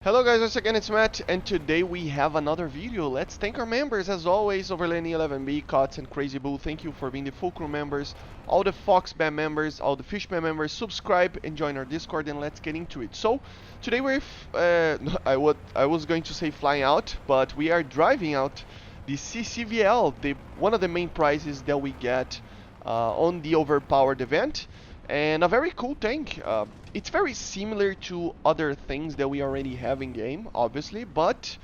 Hello guys, once again it's Matt, and today we have another video. Let's thank our members as always, Overlanding11B, Cots, and Crazy Bull. Thank you for being the full crew members, all the Foxman members, all the Fishman members. Subscribe and join our Discord, and let's get into it. So today we're I was going to say flying out, but we are driving out the CCVL, one of the main prizes that we get on the Overpowered event, and a very cool tank. It's very similar to other things that we already have in game, obviously, but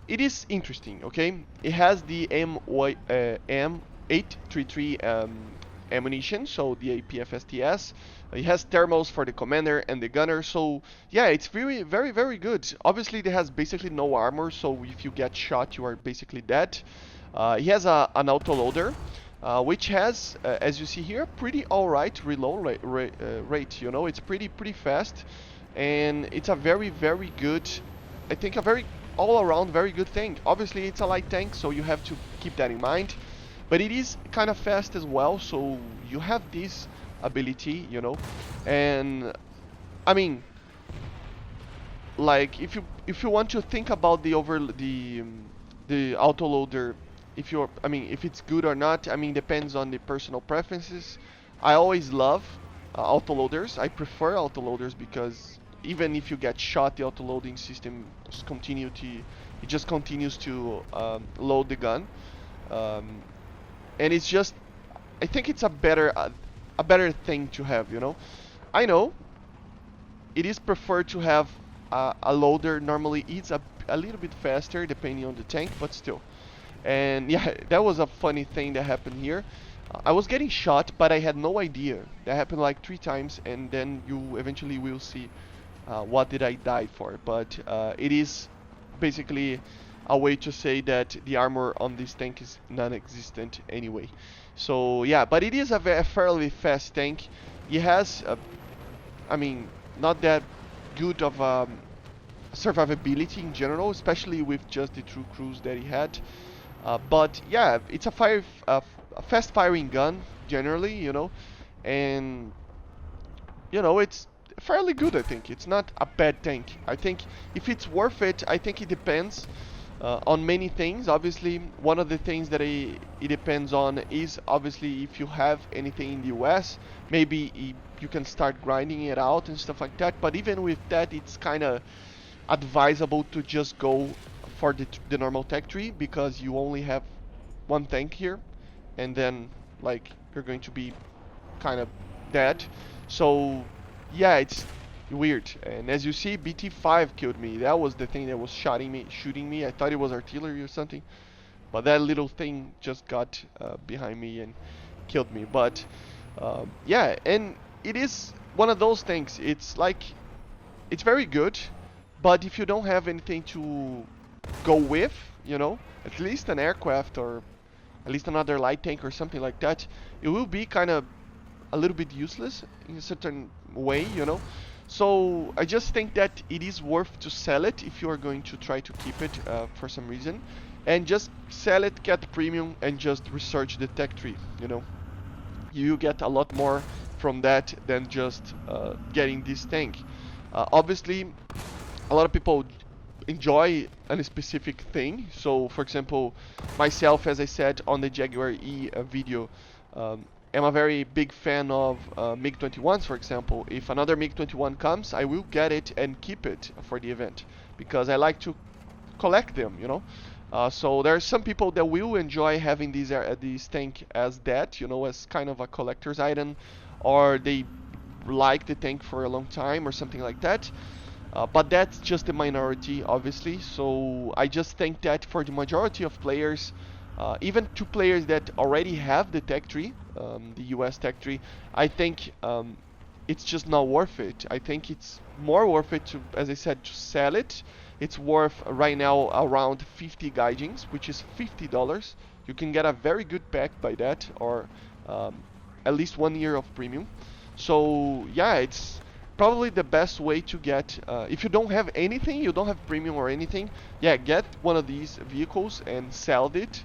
it is interesting. Okay, it has the M833 ammunition, so the APFSTS. It has thermals for the commander and the gunner, so yeah, it's very good. Obviously, it has basically no armor, so if you get shot, you are basically dead. He has an autoloader, which has, as you see here, pretty alright reload rate. You know, it's pretty fast, and it's a very good, I think, a very all-around very good thing. Obviously, it's a light tank, so you have to keep that in mind. But it is kind of fast as well, so you have this ability, you know. And I mean, like if you want to think about the autoloader, if it's good or not, I mean, depends on the personal preferences. I always love autoloaders. I prefer autoloaders because even if you get shot, the autoloading system just continues to load the gun, um, and it's just, I think it's a better thing to have. You know, I know it is preferred to have a loader. Normally, it's a little bit faster depending on the tank, but still. And yeah, that was a funny thing that happened here. I was getting shot, but I had no idea. That happened like 3 times, and then you eventually will see what did I die for. But it is basically a way to say that the armor on this tank is non-existent anyway. So yeah, but it is a fairly fast tank. It has, I mean, not that good of survivability in general, especially with just the 2 crews that he had. But yeah, it's a fast firing gun generally, you know, and you know, it's fairly good. I think it's not a bad tank. I think if it's worth it, I think it depends on many things. Obviously, one of the things that it depends on is obviously if you have anything in the US, maybe you can start grinding it out and stuff like that. But even with that, it's kind of advisable to just go for the normal tech tree, because you only have one tank here, and then like you're going to be kind of dead. So yeah, it's weird. And as you see, BT5 killed me. That was the thing that was shooting me. I thought it was artillery or something, but that little thing just got behind me and killed me. But yeah, and it is one of those things. It's like, it's very good, but if you don't have anything to go with, you know, at least an aircraft or at least another light tank or something like that, it will be kind of a little bit useless in a certain way, you know. So I just think that it is worth to sell it if you are going to try to keep it for some reason, and just sell it, get premium, and just research the tech tree, you know. You get a lot more from that than just getting this tank. Obviously, a lot of people enjoy a specific thing. So for example, myself, as I said on the Jaguar E video, am a very big fan of MiG-21s, for example. If another MiG-21 comes, I will get it and keep it for the event, because I like to collect them, you know. So there are some people that will enjoy having these tank as that, you know, as kind of a collector's item, or they like the tank for a long time or something like that. But that's just the minority, obviously. So I just think that for the majority of players, even to players that already have the tech tree, the US tech tree, I think it's just not worth it. I think it's more worth it to, as I said, to sell it. It's worth right now around 50 gaijins, which is $50. You can get a very good pack by that, or at least 1 year of premium. So yeah, it's probably the best way to get, if you don't have anything, you don't have premium or anything, yeah, get one of these vehicles and sell it.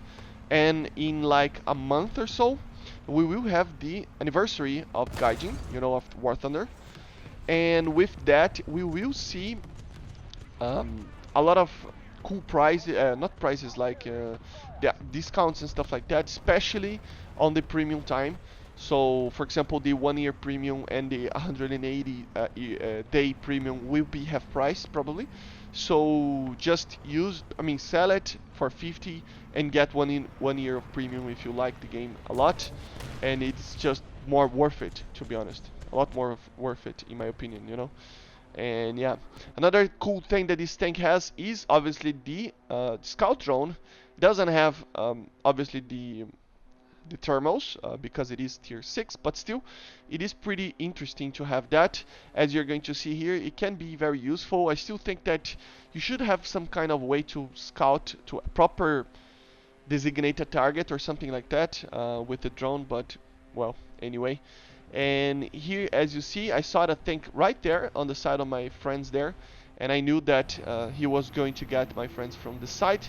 And in like a month or so, we will have the anniversary of Gaijin, you know, of War Thunder. And with that, we will see a lot of cool prices, not prices like yeah, discounts and stuff like that, especially on the premium time. So, for example, the 1 year premium and the 180 day premium will be half price probably. So just use, I mean, sell it for 50 and get 1 year of premium if you like the game a lot, and it's just more worth it, to be honest. A lot more worth it, in my opinion, you know. And yeah, another cool thing that this tank has is obviously the scout drone. Doesn't have obviously the thermals because it is tier 6, but still it is pretty interesting to have that. As you're going to see here, it can be very useful. I still think that you should have some kind of way to scout to a proper designated target or something like that with the drone, but well, anyway. And here, as you see, I saw the tank right there on the side of my friends there, and I knew that he was going to get my friends from the side,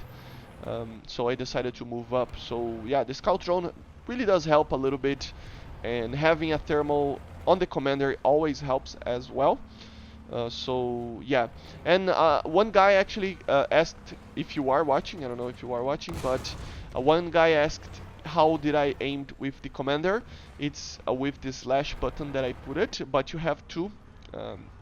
so I decided to move up. So yeah, the scout drone really does help a little bit, and having a thermal on the commander always helps as well. So yeah, and one guy actually asked if you are watching. I don't know if you are watching, but one guy asked how did I aimed with the commander. It's with the slash button that I put it, but you have to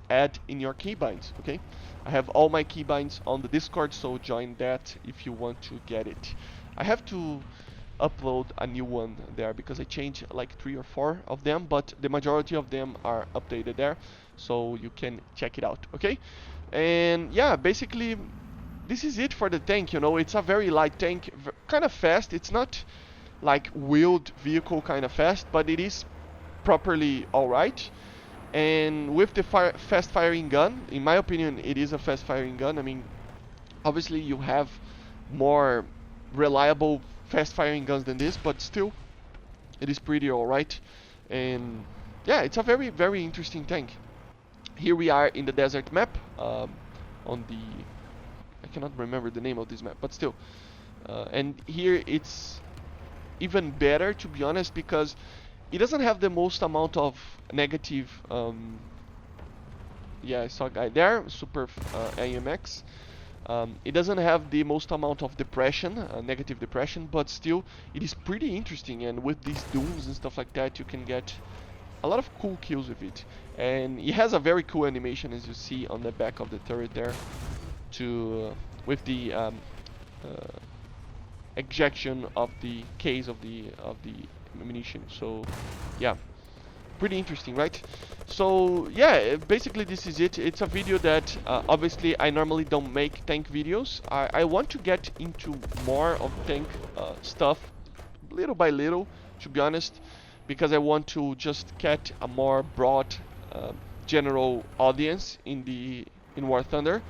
add in your keybinds. Okay, I have all my keybinds on the Discord, so join that if you want to get it. I have to upload a new one there because I changed like 3 or 4 of them, but the majority of them are updated there, so you can check it out. Okay, and yeah, basically this is it for the tank. You know, it's a very light tank, kind of fast. It's not like wheeled vehicle kind of fast, but it is properly alright. And with the fast firing gun, in my opinion, it is a fast firing gun. I mean, obviously you have more reliable fast firing guns than this, but still it is pretty alright. And yeah, it's a very, very interesting tank. Here we are in the desert map, on the, I cannot remember the name of this map, but still. And here it's even better, to be honest, because it doesn't have the most amount of negative, yeah, I saw a guy there, super AMX. It doesn't have the most amount of depression, negative depression, but still it is pretty interesting, and with these dooms and stuff like that you can get a lot of cool kills with it. And it has a very cool animation, as you see on the back of the turret there, to with the ejection of the case of the ammunition. So yeah, pretty interesting, right? So yeah, basically this is it. It's a video that obviously I normally don't make tank videos. I want to get into more of tank stuff little by little, to be honest, because I want to just get a more broad general audience in War Thunder.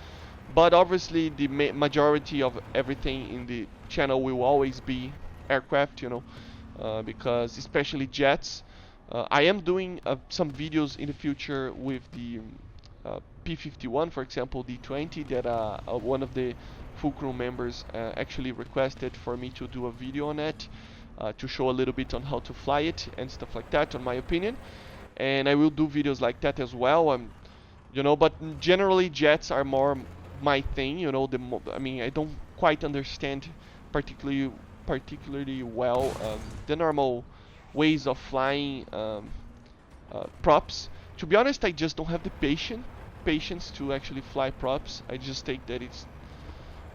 But obviously the majority of everything in the channel will always be aircraft, you know, because especially jets. I am doing some videos in the future with the P-51, for example, D-20, that one of the Fulcrum members actually requested for me to do a video on it, to show a little bit on how to fly it and stuff like that, on my opinion. And I will do videos like that as well, you know, but generally jets are more my thing, you know. I mean, I don't quite understand particularly well the normal ways of flying props. To be honest, I just don't have the patience to actually fly props. I just think that it's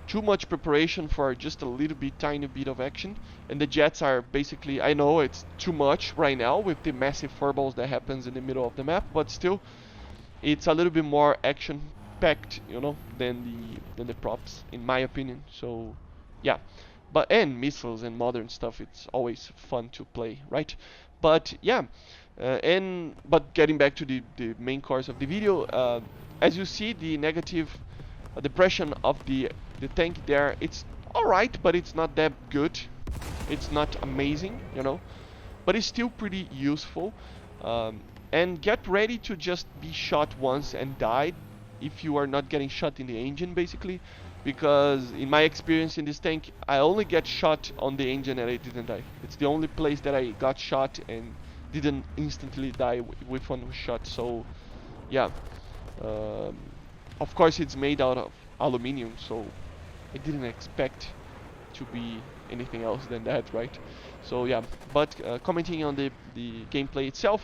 too much preparation for just a little bit, tiny bit of action. And the jets are basically, I know it's too much right now with the massive furballs that happens in the middle of the map, but still, it's a little bit more action packed, you know, than the props, in my opinion. So yeah, and missiles and modern stuff, it's always fun to play, right? But yeah, but getting back to the main course of the video, as you see, the negative depression of the tank there, it's alright, but it's not that good. It's not amazing, you know, but it's still pretty useful. And get ready to just be shot once and die if you are not getting shot in the engine, basically, because in my experience in this tank, I only get shot on the engine and I didn't die. It's the only place that I got shot and didn't instantly die with one shot. So yeah, of course it's made out of aluminium, so I didn't expect to be anything else than that, right? So yeah, but commenting on the gameplay itself,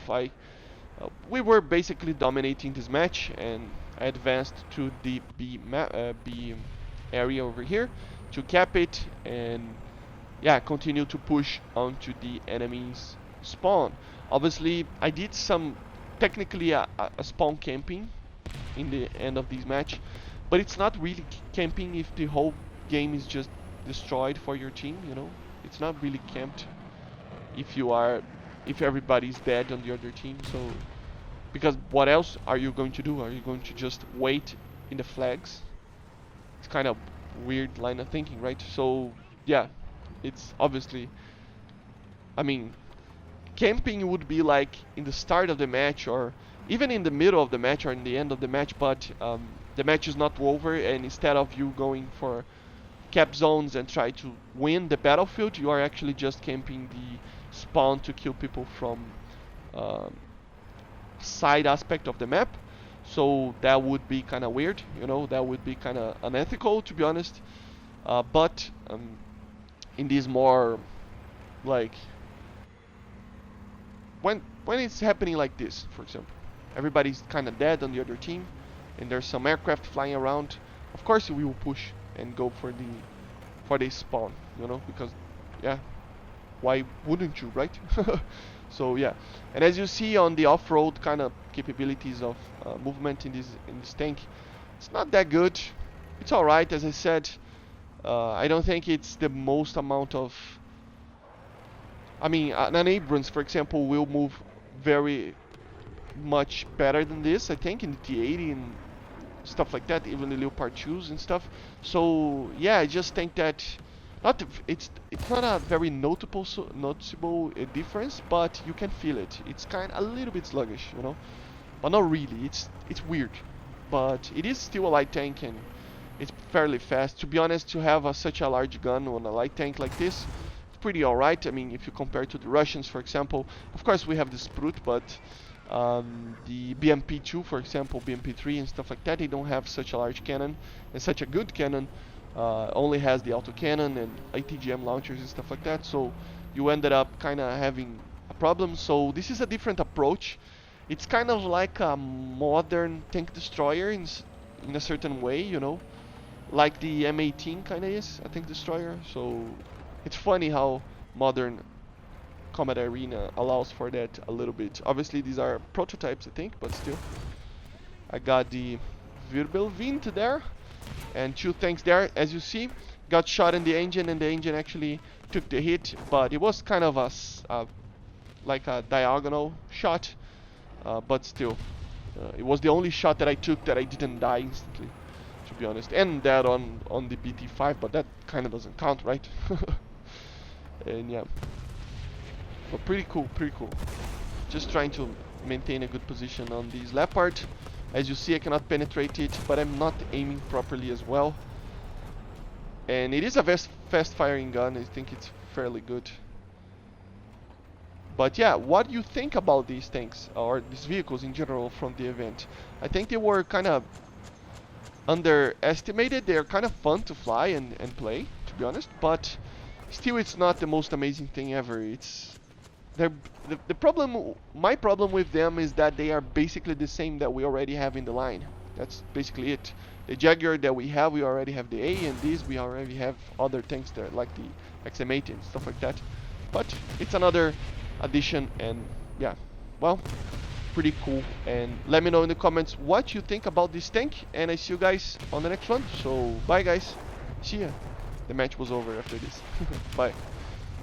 we were basically dominating this match, and I advanced to the B area over here to cap it, and yeah, continue to push onto the enemy's spawn. Obviously, I did some technically a spawn camping in the end of this match, but it's not really camping if the whole game is just destroyed for your team, you know? It's not really camped if everybody's dead on the other team, so because what else are you going to do? Are you going to just wait in the flags? It's kind of weird line of thinking, right? So yeah, it's obviously, I mean, camping would be like in the start of the match or even in the middle of the match or in the end of the match, but the match is not over, and instead of you going for cap zones and try to win the battlefield, you are actually just camping the spawn to kill people from um, side aspect of the map. So that would be kind of weird, you know, that would be kind of unethical, to be honest. But in these more like when it's happening like this, for example, everybody's kind of dead on the other team, and there's some aircraft flying around. Of course, we will push and go for the spawn, you know, because yeah, why wouldn't you, right? So yeah, and as you see on the off-road kind of capabilities of movement in this tank, it's not that good. It's all right, as I said. I don't think it's the most amount of. I mean, an Abrams, for example, will move very much better than this, I think, in the T80 and stuff like that, even the Leopard 2s and stuff. So yeah, I just think that it's not a very noticeable difference, but you can feel it. It's kind of a little bit sluggish, you know, but not really. It's weird, but it is still a light tank and it's fairly fast. To be honest, to have such a large gun on a light tank like this, it's pretty alright. I mean, if you compare to the Russians, for example, of course we have the Sprut, but the BMP2, for example, BMP3 and stuff like that, they don't have such a large cannon and such a good cannon. Only has the autocannon and ATGM launchers and stuff like that, so you ended up kind of having a problem. So this is a different approach. It's kind of like a modern tank destroyer in a certain way, you know, like the M18 kind of is a tank destroyer. So it's funny how modern Combat Arena allows for that a little bit. Obviously these are prototypes, I think, but still. I got the Wirbelwind there, and two tanks there, as you see, got shot in the engine, and the engine actually took the hit, but it was kind of like a diagonal shot, but still, it was the only shot that I took that I didn't die instantly, to be honest, and that on the BT5, but that kind of doesn't count, right? And yeah, but pretty cool, pretty cool. Just trying to maintain a good position on this Leopard. As you see, I cannot penetrate it, but I'm not aiming properly as well. And it is a fast firing gun. I think it's fairly good. But yeah, what do you think about these tanks or these vehicles in general from the event? I think they were kind of underestimated. They're kind of fun to fly and play, to be honest, but still it's not the most amazing thing ever. It's the problem, my problem with them is that they are basically the same that we already have in the line. That's basically it. The Jaguar that we already have the A, and these we already have other tanks there, like the XM80 and stuff like that. But it's another addition, and yeah, well, pretty cool. And let me know in the comments what you think about this tank, and I see you guys on the next one. So bye guys, see ya. The match was over after this. Bye.